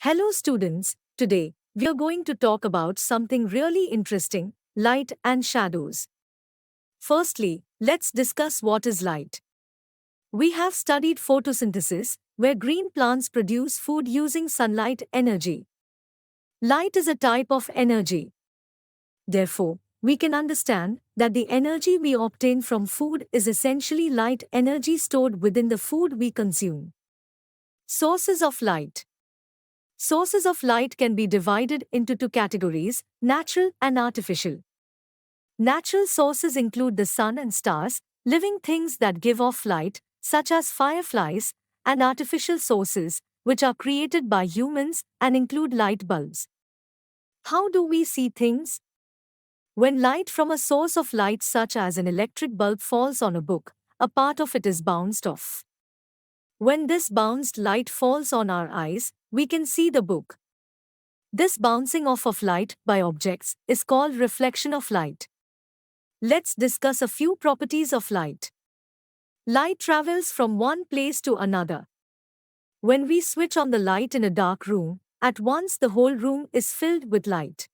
Hello students, today we are going to talk about something really interesting, light and shadows. Firstly, let's discuss what is light. We have studied photosynthesis, where green plants produce food using sunlight energy. Light is a type of energy. Therefore, we can understand that the energy we obtain from food is essentially light energy stored within the food we consume. Sources of light. Sources of light can be divided into two categories, natural and artificial. Natural sources include the sun and stars, living things that give off light, such as fireflies, and artificial sources, which are created by humans and include light bulbs. How do we see things? When light from a source of light such as an electric bulb falls on a book, a part of it is bounced off. When this bounced light falls on our eyes, we can see the book. This bouncing off of light by objects is called reflection of light. Let's discuss a few properties of light. Light travels from one place to another. When we switch on the light in a dark room, at once the whole room is filled with light.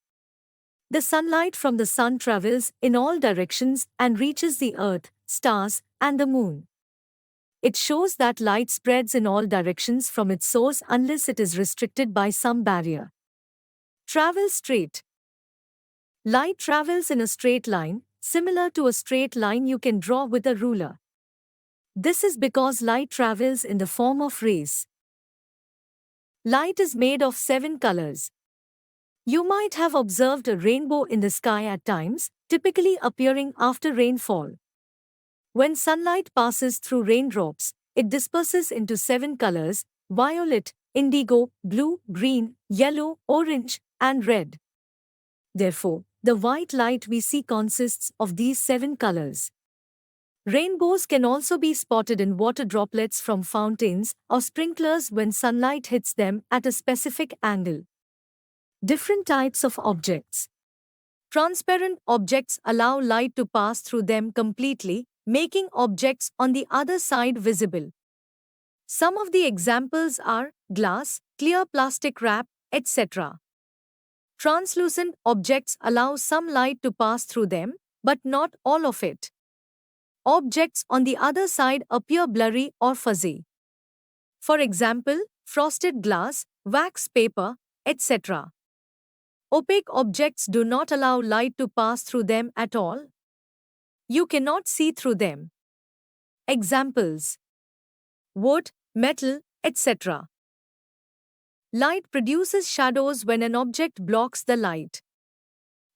The sunlight from the sun travels in all directions and reaches the earth, stars, and the moon. It shows that light spreads in all directions from its source unless it is restricted by some barrier. Travel straight. Light travels in a straight line, similar to a straight line you can draw with a ruler. This is because light travels in the form of rays. Light is made of 7 colors. You might have observed a rainbow in the sky at times, typically appearing after rainfall. When sunlight passes through raindrops, it disperses into 7 colors: violet, indigo, blue, green, yellow, orange, and red. Therefore, the white light we see consists of these 7 colors. Rainbows can also be spotted in water droplets from fountains or sprinklers when sunlight hits them at a specific angle. Different types of objects. Transparent objects allow light to pass through them completely, making objects on the other side visible. Some of the examples are glass, clear plastic wrap, etc. Translucent objects allow some light to pass through them, but not all of it. Objects on the other side appear blurry or fuzzy. For example, frosted glass, wax paper, etc. Opaque objects do not allow light to pass through them at all. You cannot see through them. Examples: wood, metal, etc. Light produces shadows when an object blocks the light.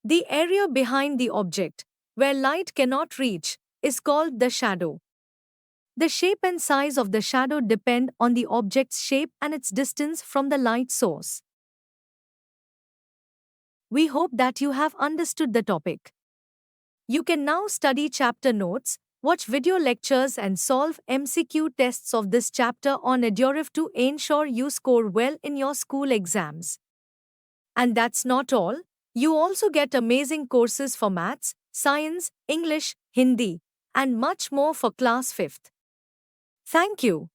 The area behind the object, where light cannot reach, is called the shadow. The shape and size of the shadow depend on the object's shape and its distance from the light source. We hope that you have understood the topic. You can now study chapter notes, watch video lectures and solve MCQ tests of this chapter on Eduref to ensure you score well in your school exams. And that's not all, you also get amazing courses for maths, science, English, Hindi, and much more for class 5th. Thank you.